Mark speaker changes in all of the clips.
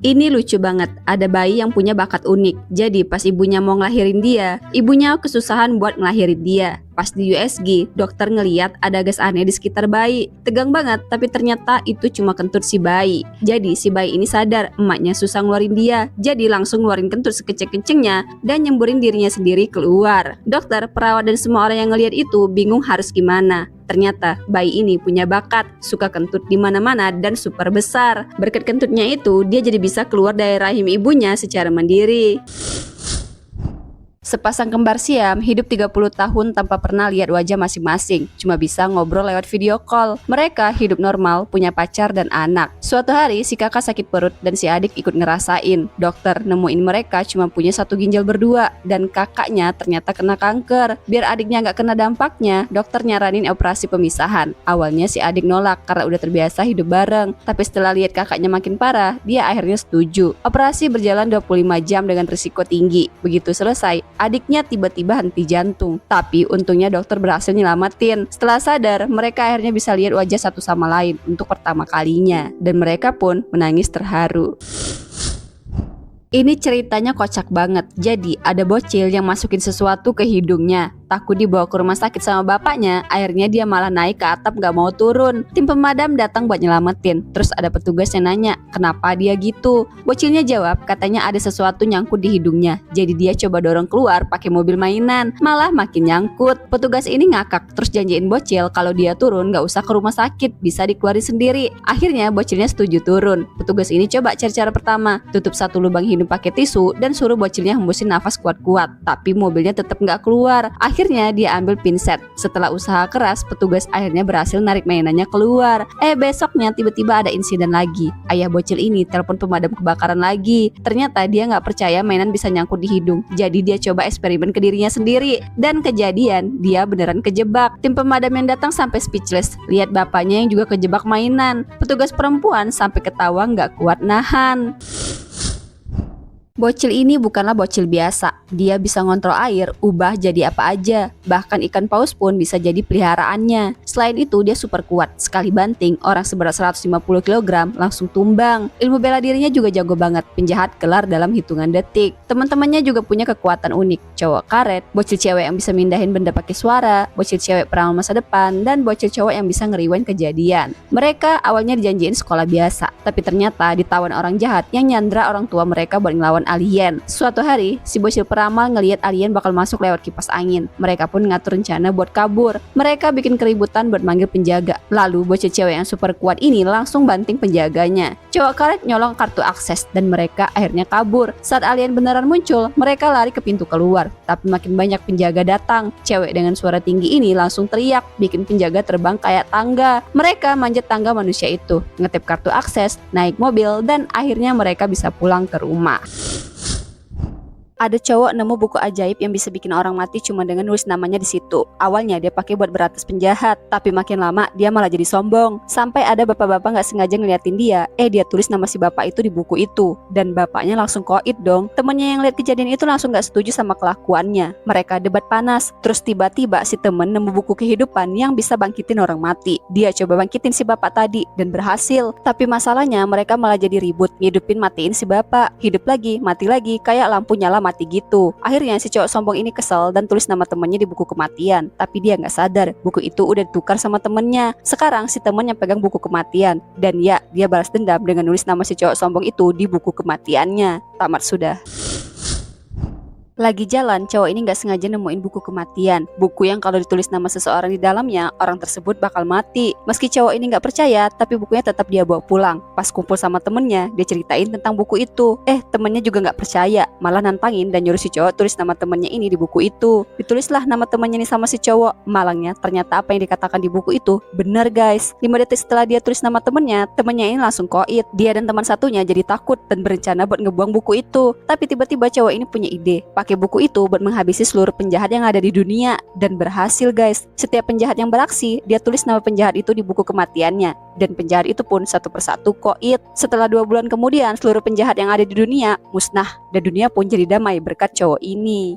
Speaker 1: Ini lucu banget, ada bayi yang punya bakat unik. Jadi pas ibunya mau ngelahirin dia, ibunya kesusahan buat ngelahirin dia. Pas di USG, dokter ngeliat ada gas aneh di sekitar bayi. Tegang banget, tapi ternyata itu cuma kentut si bayi. Jadi si bayi ini sadar emaknya susah ngeluarin dia. Jadi langsung ngeluarin kentut sekeceng-kencengnya dan nyemburin dirinya sendiri keluar. Dokter, perawat dan semua orang yang ngeliat itu bingung harus gimana. Ternyata bayi ini punya bakat, suka kentut di mana-mana dan super besar. Berkat kentutnya itu, dia jadi bisa keluar dari rahim ibunya secara mandiri. Sepasang kembar siam hidup 30 tahun tanpa pernah lihat wajah masing-masing, cuma bisa ngobrol lewat video call. Mereka hidup normal, punya pacar dan anak. Suatu hari si kakak sakit perut dan si adik ikut ngerasain. Dokter nemuin mereka cuma punya satu ginjal berdua dan kakaknya ternyata kena kanker. Biar adiknya nggak kena dampaknya, dokter nyaranin operasi pemisahan. Awalnya si adik nolak karena udah terbiasa hidup bareng, tapi setelah lihat kakaknya makin parah, dia akhirnya setuju. Operasi berjalan 25 jam dengan risiko tinggi. Begitu selesai, adiknya tiba-tiba henti jantung. Tapi untungnya dokter berhasil nyelamatin. Setelah sadar, mereka akhirnya bisa lihat wajah satu sama lain untuk pertama kalinya. Dan mereka pun menangis terharu. Ini ceritanya kocak banget. Jadi ada bocil yang masukin sesuatu ke hidungnya. Takut dibawa ke rumah sakit sama bapaknya, akhirnya dia malah naik ke atap gak mau turun. Tim pemadam datang buat nyelamatin. Terus ada petugas yang nanya, kenapa dia gitu? Bocilnya jawab, katanya ada sesuatu nyangkut di hidungnya. Jadi dia coba dorong keluar pakai mobil mainan, malah makin nyangkut. Petugas ini ngakak, terus janjiin bocil kalau dia turun gak usah ke rumah sakit, bisa dikeluarin sendiri. Akhirnya bocilnya setuju turun. Petugas ini coba cari cara pertama, tutup satu lubang hidung pakai tisu dan suruh bocilnya hembusin nafas kuat-kuat. Tapi mobilnya tetap gak keluar. Akhirnya dia ambil pinset. Setelah usaha keras, petugas akhirnya berhasil narik mainannya keluar. Besoknya tiba-tiba ada insiden lagi. Ayah bocil ini telepon pemadam kebakaran lagi. Ternyata dia nggak percaya mainan bisa nyangkut di hidung. Jadi dia coba eksperimen ke dirinya sendiri. Dan kejadian, dia beneran kejebak. Tim pemadam yang datang sampai speechless. Lihat bapaknya yang juga kejebak mainan. Petugas perempuan sampai ketawa nggak kuat nahan. Bocil ini bukanlah bocil biasa. Dia bisa ngontrol air, ubah jadi apa aja. Bahkan ikan paus pun bisa jadi peliharaannya. Selain itu, dia super kuat. Sekali banting, orang seberat 150 kg langsung tumbang. Ilmu bela dirinya juga jago banget. Penjahat kelar dalam hitungan detik. Teman-temannya juga punya kekuatan unik. Cowok karet, bocil cewek yang bisa mindahin benda pakai suara, bocil cewek peramal masa depan, dan bocil cowok yang bisa ngeriwain kejadian. Mereka awalnya dijanjiin sekolah biasa, tapi ternyata ditawan orang jahat yang nyandra orang tua mereka buat ngelawan alien. Suatu hari, si bocil peramal ngelihat alien bakal masuk lewat kipas angin. Mereka pun ngatur rencana buat kabur. Mereka bikin keributan buat manggil penjaga. Lalu bocil cewek yang super kuat ini langsung banting penjaganya. Cowok karet nyolong kartu akses dan mereka akhirnya kabur. Saat alien beneran muncul, mereka lari ke pintu keluar. Tapi makin banyak penjaga datang. Cewek dengan suara tinggi ini langsung teriak, bikin penjaga terbang kayak tangga. Mereka manjat tangga manusia itu, ngetip kartu akses, naik mobil, dan akhirnya mereka bisa pulang ke rumah. Ada cowok nemu buku ajaib yang bisa bikin orang mati cuma dengan nulis namanya di situ. Awalnya dia pakai buat beratas penjahat, tapi makin lama dia malah jadi sombong. Sampai ada bapak-bapak nggak sengaja ngeliatin dia, dia tulis nama si bapak itu di buku itu. Dan bapaknya langsung koit dong. Temennya yang lihat kejadian itu langsung nggak setuju sama kelakuannya. Mereka debat panas. Terus tiba-tiba si temen nemu buku kehidupan yang bisa bangkitin orang mati. Dia coba bangkitin si bapak tadi dan berhasil. Tapi masalahnya mereka malah jadi ribut, ngidupin matiin si bapak. Hidup lagi, mati lagi, kayak lampu nyala mati gitu. Akhirnya si cowok sombong ini kesel dan tulis nama temennya di buku kematian. Tapi dia nggak sadar buku itu udah ditukar sama temennya. Sekarang si temen yang pegang buku kematian. Dan ya, dia balas dendam dengan nulis nama si cowok sombong itu di buku kematiannya. Tamat sudah. Lagi jalan, cowok ini gak sengaja nemuin buku kematian. Buku yang kalau ditulis nama seseorang di dalamnya, orang tersebut bakal mati. Meski cowok ini gak percaya, tapi bukunya tetap dia bawa pulang. Pas kumpul sama temennya, dia ceritain tentang buku itu. Temennya juga gak percaya, malah nantangin dan nyuruh si cowok tulis nama temennya ini di buku itu. Ditulislah nama temennya ini sama si cowok. Malangnya, ternyata apa yang dikatakan di buku itu benar guys. 5 detik setelah dia tulis nama temennya ini langsung koit. Dia dan teman satunya jadi takut dan berencana buat ngebuang buku itu. Tapi tiba-tiba cowok ini punya ide. Pakai buku itu buat menghabisi seluruh penjahat yang ada di dunia. Dan berhasil guys. Setiap penjahat yang beraksi, dia tulis nama penjahat itu di buku kematiannya. Dan penjahat itu pun satu persatu koit. Setelah 2 bulan kemudian, seluruh penjahat yang ada di dunia musnah. Dan dunia pun jadi damai berkat cowok ini.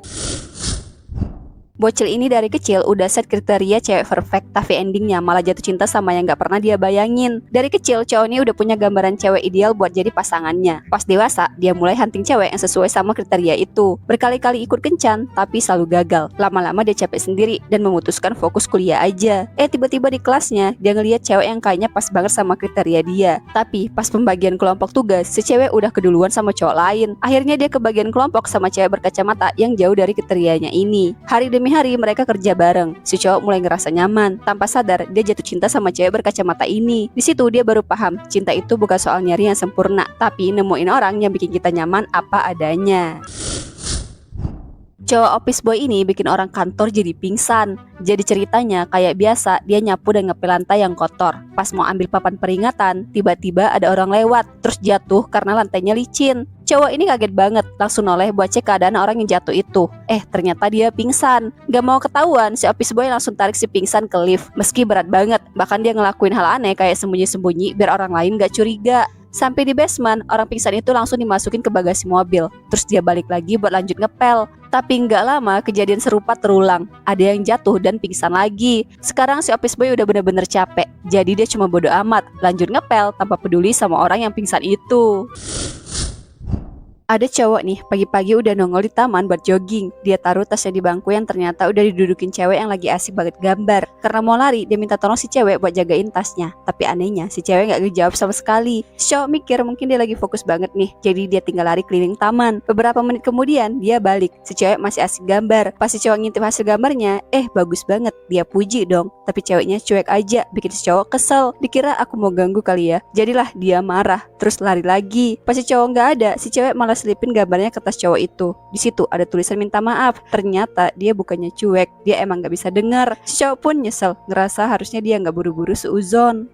Speaker 1: Bocil ini dari kecil udah set kriteria cewek perfect, tapi endingnya malah jatuh cinta sama yang gak pernah dia bayangin. Dari kecil cowok ini udah punya gambaran cewek ideal buat jadi pasangannya. Pas dewasa, dia mulai hunting cewek yang sesuai sama kriteria itu. Berkali-kali ikut kencan, tapi selalu gagal. Lama-lama dia capek sendiri dan memutuskan fokus kuliah aja. Tiba-tiba di kelasnya, dia ngeliat cewek yang kayaknya pas banget sama kriteria dia. Tapi pas pembagian kelompok tugas, si cewek udah keduluan sama cowok lain. Akhirnya dia kebagian kelompok sama cewek berkacamata yang jauh dari kriterianya ini. Hari demi hari mereka kerja bareng. Si cowok mulai ngerasa nyaman. Tanpa sadar dia jatuh cinta sama cewek berkacamata ini. Di situ dia baru paham, cinta itu bukan soal nyari yang sempurna, tapi nemuin orang yang bikin kita nyaman apa adanya. Cowok office boy ini bikin orang kantor jadi pingsan. Jadi ceritanya kayak biasa, dia nyapu dan ngepel lantai yang kotor. Pas mau ambil papan peringatan, tiba-tiba ada orang lewat, terus jatuh karena lantainya licin. Cowok ini kaget banget, langsung noleh buat cek keadaan orang yang jatuh itu. Ternyata dia pingsan. Gak mau ketahuan, si office boy langsung tarik si pingsan ke lift. Meski berat banget, bahkan dia ngelakuin hal aneh kayak sembunyi-sembunyi biar orang lain gak curiga. Sampai di basement, orang pingsan itu langsung dimasukin ke bagasi mobil. Terus dia balik lagi buat lanjut ngepel. Tapi nggak lama kejadian serupa terulang. Ada yang jatuh dan pingsan lagi. Sekarang si office boy udah bener-bener capek. Jadi dia cuma bodo amat, lanjut ngepel tanpa peduli sama orang yang pingsan itu. Ada cowok nih, pagi-pagi udah nongol di taman buat jogging. Dia taruh tasnya di bangku yang ternyata udah didudukin cewek yang lagi asik banget gambar. Karena mau lari, dia minta tolong si cewek buat jagain tasnya. Tapi anehnya, si cewek gak ngejawab sama sekali. Si cowok mikir mungkin dia lagi fokus banget nih. Jadi dia tinggal lari keliling taman. Beberapa menit kemudian, dia balik. Si cewek masih asik gambar. Pas si cowok ngintip hasil gambarnya, bagus banget. Dia puji dong. Tapi ceweknya cuek aja, bikin si cowok kesel. Dikira aku mau ganggu kali ya. Jadilah dia marah, terus lari lagi. Pas si cowok gak ada, si cewek malah selipin gambarnya ke tas cowok itu. Di situ ada tulisan minta maaf. Ternyata dia bukannya cuek, dia emang gak bisa dengar. Si cowok pun nyesel, ngerasa harusnya dia gak buru-buru seuzon.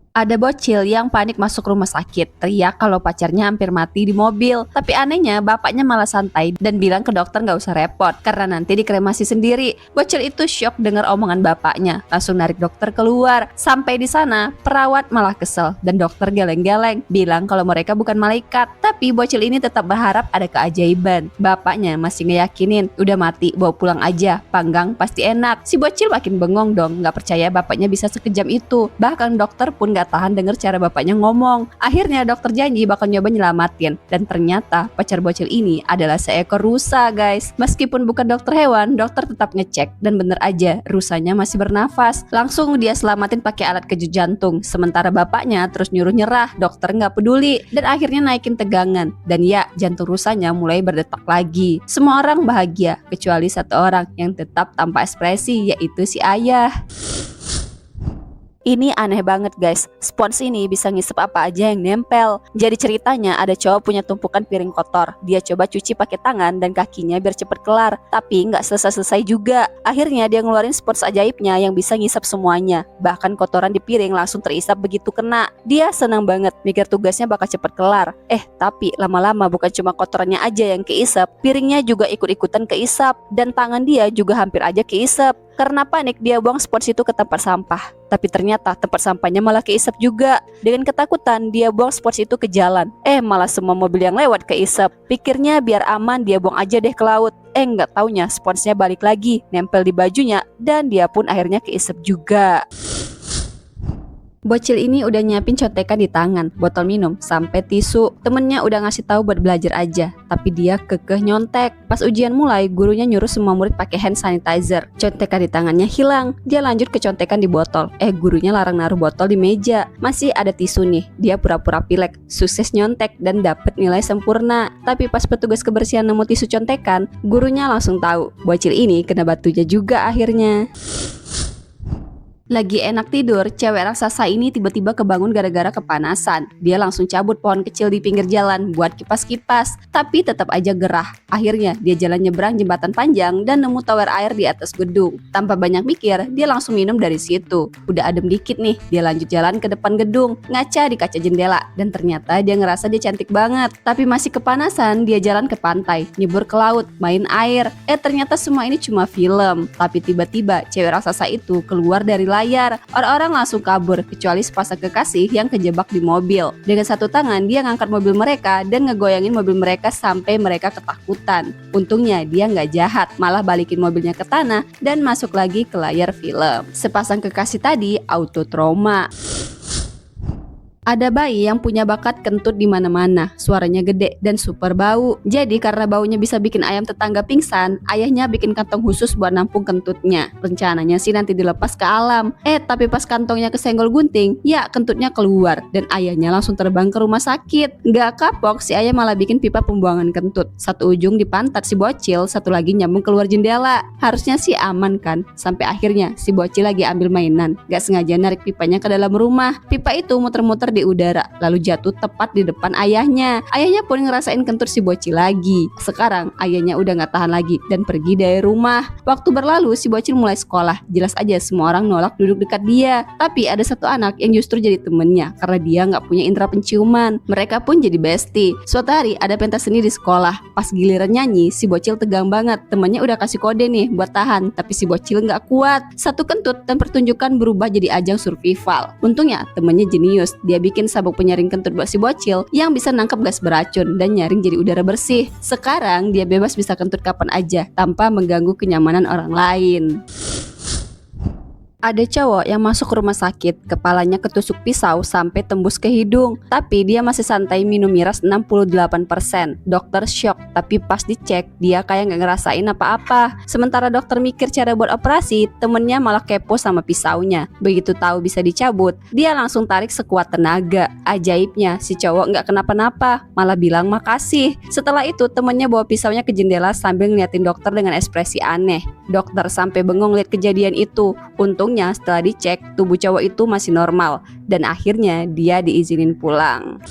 Speaker 1: Ada bocil yang panik masuk rumah sakit, teriak kalau pacarnya hampir mati di mobil. Tapi anehnya bapaknya malah santai dan bilang ke dokter gak usah repot karena nanti dikremasi sendiri. Bocil itu syok dengar omongan bapaknya, langsung narik dokter keluar. Sampai di sana perawat malah kesel dan dokter geleng-geleng bilang kalau mereka bukan malaikat. Tapi bocil ini tetap berharap ada keajaiban. Bapaknya masih ngeyakinin, udah mati bawa pulang aja, panggang pasti enak. Si bocil makin bengong dong, gak percaya bapaknya bisa sekejam itu. Bahkan dokter pun gak tahan denger cara bapaknya ngomong. Akhirnya dokter janji bakal nyoba nyelamatin. Dan ternyata pacar bocil ini adalah seekor rusa guys. Meskipun bukan dokter hewan, dokter tetap ngecek dan bener aja rusanya masih bernafas. Langsung dia selamatin pakai alat kejut jantung. Sementara bapaknya terus nyuruh nyerah. Dokter nggak peduli dan akhirnya naikin tegangan. Dan ya, jantung rusanya mulai berdetak lagi. Semua orang bahagia kecuali satu orang yang tetap tanpa ekspresi, yaitu si ayah. Ini aneh banget guys, spons ini bisa ngisep apa aja yang nempel. Jadi ceritanya ada cowok punya tumpukan piring kotor. Dia coba cuci pakai tangan dan kakinya biar cepet kelar. Tapi nggak selesai-selesai juga. Akhirnya dia ngeluarin spons ajaibnya yang bisa ngisep semuanya. Bahkan kotoran di piring langsung terisap begitu kena. Dia senang banget, mikir tugasnya bakal cepet kelar. Tapi lama-lama bukan cuma kotorannya aja yang keisap, piringnya juga ikut-ikutan keisap. Dan tangan dia juga hampir aja keisap. Karena panik dia buang spons itu ke tempat sampah. Tapi ternyata tempat sampahnya malah keisap juga. Dengan ketakutan dia buang spons itu ke jalan. Malah semua mobil yang lewat keisap. Pikirnya biar aman dia buang aja deh ke laut. Nggak taunya sponsnya balik lagi, nempel di bajunya. Dan dia pun akhirnya keisap juga. Bocil ini udah nyiapin contekan di tangan, botol minum, sampai tisu. Temennya udah ngasih tahu buat belajar aja, tapi dia kekeh nyontek. Pas ujian mulai, gurunya nyuruh semua murid pakai hand sanitizer. Contekan di tangannya hilang. Dia lanjut ke contekan di botol. Gurunya larang naruh botol di meja. Masih ada tisu nih. Dia pura-pura pilek, sukses nyontek dan dapet nilai sempurna. Tapi pas petugas kebersihan nemu tisu contekan, gurunya langsung tahu. Bocil ini kena batunya juga akhirnya. Lagi enak tidur, cewek raksasa ini tiba-tiba kebangun gara-gara kepanasan. Dia langsung cabut pohon kecil di pinggir jalan buat kipas-kipas, tapi tetap aja gerah. Akhirnya dia jalan nyebrang jembatan panjang dan nemu tower air di atas gedung. Tanpa banyak mikir, dia langsung minum dari situ. Udah adem dikit nih, dia lanjut jalan ke depan gedung, ngaca di kaca jendela, dan ternyata dia ngerasa dia cantik banget. Tapi masih kepanasan, dia jalan ke pantai, nyebur ke laut, main air. Ternyata semua ini cuma film. Tapi tiba-tiba cewek raksasa itu keluar dari layar. Orang-orang langsung kabur, kecuali sepasang kekasih yang kejebak di mobil. Dengan satu tangan dia ngangkat mobil mereka dan ngegoyangin mobil mereka sampai mereka ketakutan. Untungnya dia nggak jahat, malah balikin mobilnya ke tanah dan masuk lagi ke layar film. Sepasang kekasih tadi auto trauma. Ada bayi yang punya bakat kentut di mana-mana, suaranya gede dan super bau. Jadi karena baunya bisa bikin ayam tetangga pingsan, ayahnya bikin kantong khusus buat nampung kentutnya. Rencananya sih nanti dilepas ke alam. Tapi pas kantongnya kesenggol gunting, ya kentutnya keluar dan ayahnya langsung terbang ke rumah sakit. Gak kapok, si ayah malah bikin pipa pembuangan kentut. Satu ujung di pantat si bocil, satu lagi nyambung keluar jendela. Harusnya sih aman kan? Sampai akhirnya si bocil lagi ambil mainan, gak sengaja narik pipanya ke dalam rumah. Pipa itu muter-muter di udara, lalu jatuh tepat di depan ayahnya. Ayahnya pun ngerasain kentut si bocil lagi. Sekarang ayahnya udah gak tahan lagi dan pergi dari rumah. Waktu berlalu si bocil mulai sekolah. Jelas aja semua orang nolak duduk dekat dia. Tapi ada satu anak yang justru jadi temennya karena dia gak punya indera penciuman. Mereka pun jadi bestie. Suatu hari ada pentas seni di sekolah. Pas giliran nyanyi, si bocil tegang banget. Temennya udah kasih kode nih buat tahan, tapi si bocil gak kuat. Satu kentut dan pertunjukan berubah jadi ajang survival. Untungnya temennya jenius. Dia bikin sabuk penyaring kentut buat si bocil yang bisa nangkep gas beracun dan nyaring jadi udara bersih. Sekarang dia bebas bisa kentut kapan aja tanpa mengganggu kenyamanan orang lain. Ada cowok yang masuk rumah sakit, kepalanya ketusuk pisau sampai tembus ke hidung. Tapi dia masih santai minum miras 68%. Dokter shock, tapi pas dicek dia kayak gak ngerasain apa-apa. Sementara dokter mikir cara buat operasi, temennya malah kepo sama pisaunya. Begitu tahu bisa dicabut, dia langsung tarik sekuat tenaga. Ajaibnya si cowok gak kenapa-napa, malah bilang makasih. Setelah itu temennya bawa pisaunya ke jendela sambil ngeliatin dokter dengan ekspresi aneh. Dokter sampai bengong lihat kejadian itu. Untungnya setelah dicek, tubuh cowok itu masih normal dan akhirnya dia diizinin pulang.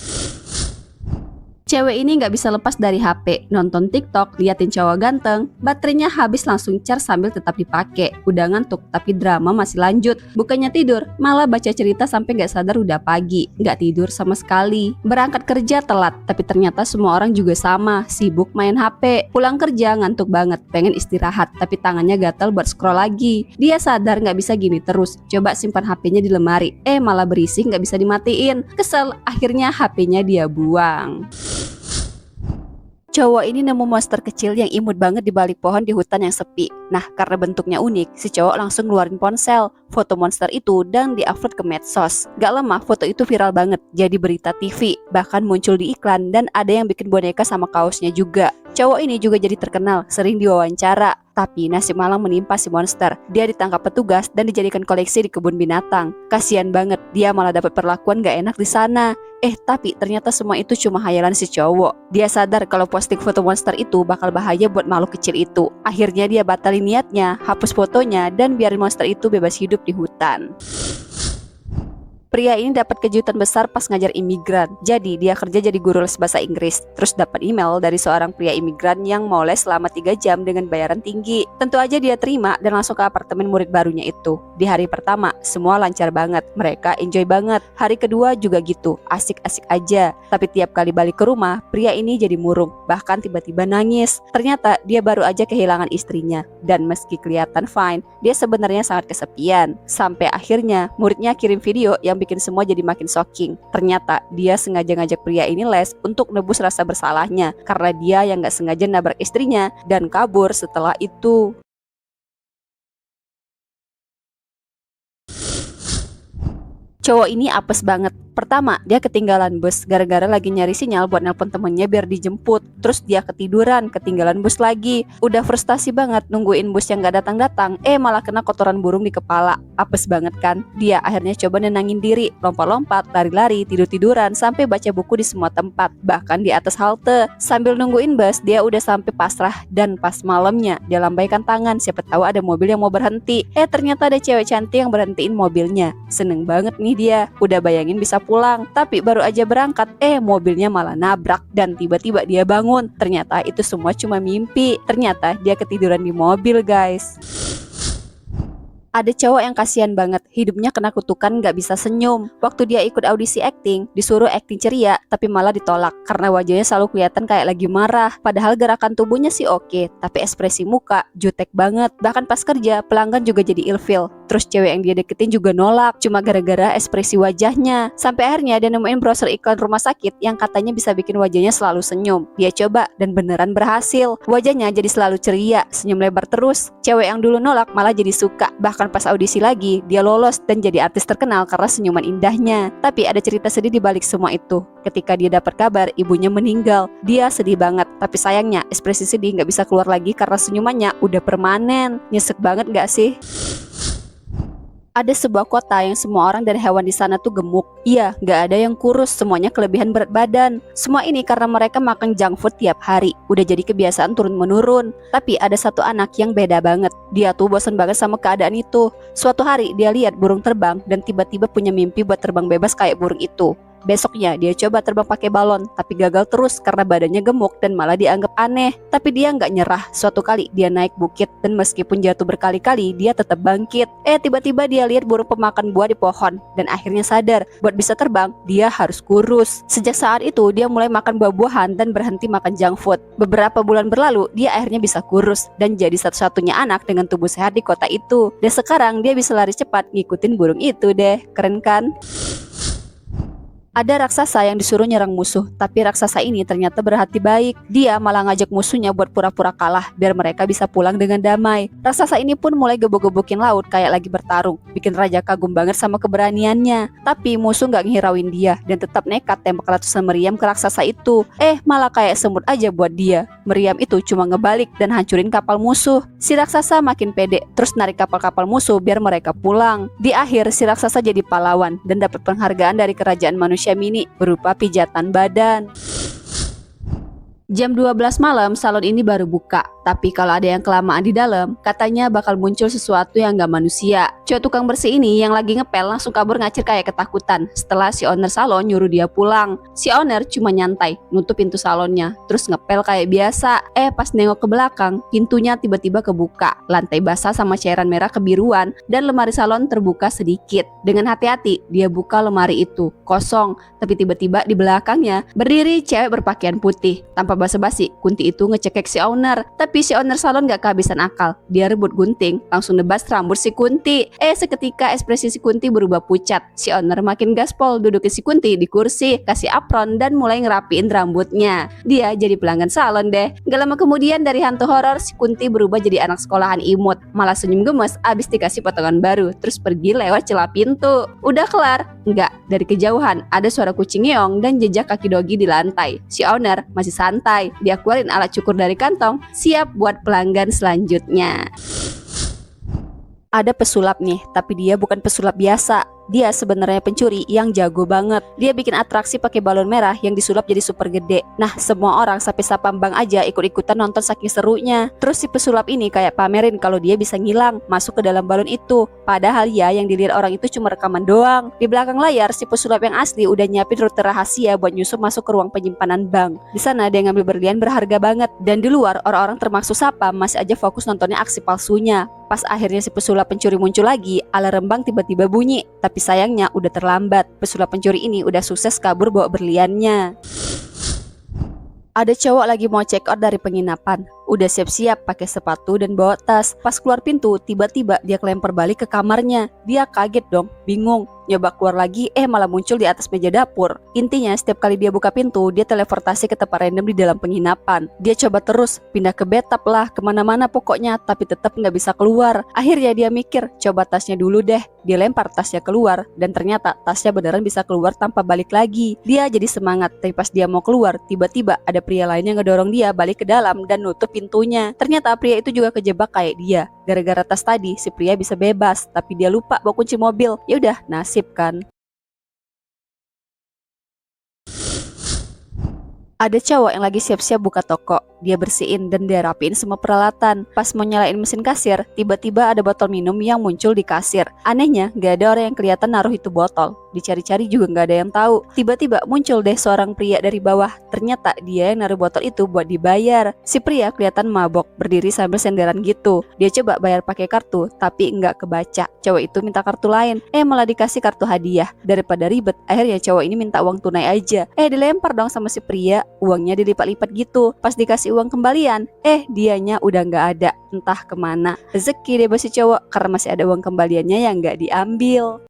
Speaker 1: Cewek ini gak bisa lepas dari HP, nonton TikTok, liatin cowok ganteng, baterainya habis langsung charge sambil tetap dipakai. Udah ngantuk, tapi drama masih lanjut. Bukannya tidur, malah baca cerita sampai gak sadar udah pagi. Gak tidur sama sekali. Berangkat kerja telat, tapi ternyata semua orang juga sama, sibuk main HP. Pulang kerja ngantuk banget, pengen istirahat, tapi tangannya gatal buat scroll lagi. Dia sadar gak bisa gini terus, coba simpan HP-nya di lemari. Malah berisik gak bisa dimatiin. Kesel, akhirnya HP-nya dia buang. Cowok ini nemu monster kecil yang imut banget di balik pohon di hutan yang sepi. Nah, karena bentuknya unik, si cowok langsung ngeluarin ponsel, foto monster itu dan diupload ke medsos. Gak lama, foto itu viral banget, jadi berita TV, bahkan muncul di iklan dan ada yang bikin boneka sama kaosnya juga. Cowok ini juga jadi terkenal, sering diwawancara. Tapi nasib malang menimpa si monster. Dia ditangkap petugas dan dijadikan koleksi di kebun binatang. Kasian banget, dia malah dapat perlakuan gak enak di sana. Tapi ternyata semua itu cuma hayalan si cowok. Dia sadar kalau posting foto monster itu bakal bahaya buat makhluk kecil itu. Akhirnya dia batalin niatnya, hapus fotonya, dan biarin monster itu bebas hidup di hutan. Pria ini dapat kejutan besar pas ngajar imigran. Jadi dia kerja jadi guru les bahasa Inggris. Terus dapat email dari seorang pria imigran yang mau les selama 3 jam dengan bayaran tinggi. Tentu aja dia terima dan langsung ke apartemen murid barunya itu. Di hari pertama semua lancar banget, mereka enjoy banget. Hari kedua juga gitu, asik-asik aja. Tapi tiap kali balik ke rumah, pria ini jadi murung, bahkan tiba-tiba nangis. Ternyata dia baru aja kehilangan istrinya. Dan meski kelihatan fine, dia sebenarnya sangat kesepian. Sampai akhirnya muridnya kirim video yang bikin semua jadi makin shocking. Ternyata dia sengaja ngajak pria ini les untuk nebus rasa bersalahnya karena dia yang gak sengaja nabrak istrinya dan kabur setelah itu. Cowok ini apes banget. Pertama, dia ketinggalan bus gara-gara lagi nyari sinyal buat nelpon temennya biar dijemput. Terus dia ketiduran, ketinggalan bus lagi. Udah frustasi banget nungguin bus yang gak datang-datang, malah kena kotoran burung di kepala. Apes banget kan? Dia akhirnya coba nenangin diri, lompat-lompat, lari-lari, tidur-tiduran, sampai baca buku di semua tempat, bahkan di atas halte. Sambil nungguin bus, dia udah sampai pasrah dan pas malamnya dia lambaikan tangan, siapa tahu ada mobil yang mau berhenti. Ternyata ada cewek cantik yang berhentiin mobilnya. Seneng banget nih dia, udah bayangin bisa pulang, tapi baru aja berangkat, mobilnya malah nabrak dan tiba-tiba dia bangun. Ternyata itu semua cuma mimpi. Ternyata dia ketiduran di mobil, guys. Ada cowok yang kasihan banget, hidupnya kena kutukan gak bisa senyum. Waktu dia ikut audisi acting, disuruh acting ceria, tapi malah ditolak karena wajahnya selalu kelihatan kayak lagi marah. Padahal gerakan tubuhnya sih oke, tapi ekspresi muka jutek banget. Bahkan pas kerja, pelanggan juga jadi ilfeel. Terus cewek yang dia deketin juga nolak, cuma gara-gara ekspresi wajahnya. Sampai akhirnya dia nemuin browser iklan rumah sakit yang katanya bisa bikin wajahnya selalu senyum. Dia coba dan beneran berhasil. Wajahnya jadi selalu ceria, senyum lebar terus. Cewek yang dulu nolak malah jadi suka. Bahkan pas audisi lagi, dia lolos dan jadi artis terkenal karena senyuman indahnya. Tapi ada cerita sedih di balik semua itu. Ketika dia dapat kabar ibunya meninggal, dia sedih banget. Tapi sayangnya ekspresi sedih gak bisa keluar lagi karena senyumannya udah permanen. Nyesek banget gak sih? Ada sebuah kota yang semua orang dan hewan di sana tuh gemuk. Iya, gak ada yang kurus, semuanya kelebihan berat badan. Semua ini karena mereka makan junk food tiap hari. Udah jadi kebiasaan turun-menurun. Tapi ada satu anak yang beda banget. Dia tuh bosan banget sama keadaan itu. Suatu hari dia lihat burung terbang dan tiba-tiba punya mimpi buat terbang bebas kayak burung itu. Besoknya dia coba terbang pakai balon, tapi gagal terus karena badannya gemuk dan malah dianggap aneh. Tapi dia nggak nyerah. Suatu kali dia naik bukit dan meskipun jatuh berkali-kali, dia tetap bangkit. Tiba-tiba dia lihat burung pemakan buah di pohon dan akhirnya sadar buat bisa terbang dia harus kurus. Sejak saat itu dia mulai makan buah-buahan dan berhenti makan junk food. Beberapa bulan berlalu dia akhirnya bisa kurus dan jadi satu-satunya anak dengan tubuh sehat di kota itu. Dan sekarang dia bisa lari cepat ngikutin burung itu deh. Keren kan? Ada raksasa yang disuruh nyerang musuh, tapi raksasa ini ternyata berhati baik. Dia malah ngajak musuhnya buat pura-pura kalah biar mereka bisa pulang dengan damai. Raksasa ini pun mulai gebuk-gebukin laut kayak lagi bertarung, bikin raja kagum banget sama keberaniannya. Tapi musuh gak ngehirauin dia dan tetap nekat tembak ratusan meriam ke raksasa itu. Malah kayak semut aja buat dia. Meriam itu cuma ngebalik dan hancurin kapal musuh. Si raksasa makin pede, terus narik kapal-kapal musuh biar mereka pulang. Di akhir si raksasa jadi pahlawan dan dapat penghargaan dari kerajaan manusia mini berupa pijatan badan. Jam 12 malam salon ini baru buka. Tapi kalau ada yang kelamaan di dalam, katanya bakal muncul sesuatu yang gak manusia. Cowok tukang bersih ini yang lagi ngepel langsung kabur ngacir kayak ketakutan setelah si owner salon nyuruh dia pulang. Si owner cuma nyantai, nutup pintu salonnya, terus ngepel kayak biasa. Pas nengok ke belakang, pintunya tiba-tiba kebuka. Lantai basah sama cairan merah kebiruan dan lemari salon terbuka sedikit. Dengan hati-hati, dia buka lemari itu. Kosong, tapi tiba-tiba di belakangnya berdiri cewek berpakaian putih. Tanpa basa-basi, Kunti itu ngecekek si owner. Tapi si owner salon gak kehabisan akal. Dia rebut gunting, langsung nebas rambut si Kunti. Seketika ekspresi si Kunti berubah pucat. Si owner makin gaspol, dudukin si Kunti di kursi, kasih apron dan mulai ngerapiin rambutnya. Dia jadi pelanggan salon deh. Gak lama kemudian dari hantu horor, si Kunti berubah jadi anak sekolahan imut. Malah senyum gemes abis dikasih potongan baru, terus pergi lewat celah pintu. Udah kelar? Enggak. Dari kejauhan ada suara kucing ngeong dan jejak kaki dogi di lantai. Si owner masih santai. Dia keluarin alat cukur dari kantong, siap buat pelanggan selanjutnya. Ada pesulap nih, tapi dia bukan pesulap biasa. Dia sebenarnya pencuri yang jago banget. Dia bikin atraksi pakai balon merah yang disulap jadi super gede. Nah, semua orang sampai sapam bang aja ikut-ikutan nonton saking serunya. Terus si pesulap ini kayak pamerin kalau dia bisa ngilang masuk ke dalam balon itu. Padahal ya yang dilihat orang itu cuma rekaman doang. Di belakang layar si pesulap yang asli udah nyiapin rute rahasia buat nyusup masuk ke ruang penyimpanan bank. Di sana dia ngambil berlian berharga banget. Dan di luar orang-orang termasuk sapam masih aja fokus nontonnya aksi palsunya. Pas akhirnya si pesulap pencuri muncul lagi, alarm bank tiba-tiba bunyi. Tapi sayangnya udah terlambat. Pesulap pencuri ini udah sukses kabur bawa berliannya. Ada cowok lagi mau check out dari penginapan. Udah siap-siap pakai sepatu dan bawa tas. Pas keluar pintu, tiba-tiba dia kelempar balik ke kamarnya. Dia kaget dong, bingung. Nyoba keluar lagi, malah muncul di atas meja dapur. Intinya setiap kali dia buka pintu, dia teleportasi ke tempat random di dalam penginapan. Dia coba terus, pindah ke bathtub lah, kemana-mana pokoknya, tapi tetap nggak bisa keluar. Akhirnya dia mikir, coba tasnya dulu deh. Dia lempar tasnya keluar, dan ternyata tasnya beneran bisa keluar tanpa balik lagi. Dia jadi semangat, tapi pas dia mau keluar, tiba-tiba ada pria lain yang ngedorong dia balik ke dalam dan nutup pintunya. Ternyata pria itu juga kejebak kayak dia. Gara-gara tas tadi, si pria bisa bebas, tapi dia lupa bawa kunci mobil. Ya udah, nasib kan. Ada cowok yang lagi siap-siap buka toko. Dia bersihin dan dia rapiin semua peralatan. Pas mau nyalain mesin kasir, tiba-tiba ada botol minum yang muncul di kasir. Anehnya, gak ada orang yang kelihatan naruh itu botol. Dicari-cari juga gak ada yang tahu. Tiba-tiba muncul deh seorang pria dari bawah. Ternyata dia yang naruh botol itu buat dibayar. Si pria kelihatan mabok, berdiri sambil senderan gitu. Dia coba bayar pakai kartu, tapi nggak kebaca. Cowok itu minta kartu lain, malah dikasih kartu hadiah. Daripada ribet, akhirnya cowok ini minta uang tunai aja. Dilempar dong sama si pria. Uangnya dilipat-lipat gitu. Pas dikasih uang kembalian, dianya udah nggak ada, entah kemana. Rezeki deh bos si cowok, karena masih ada uang kembaliannya yang nggak diambil.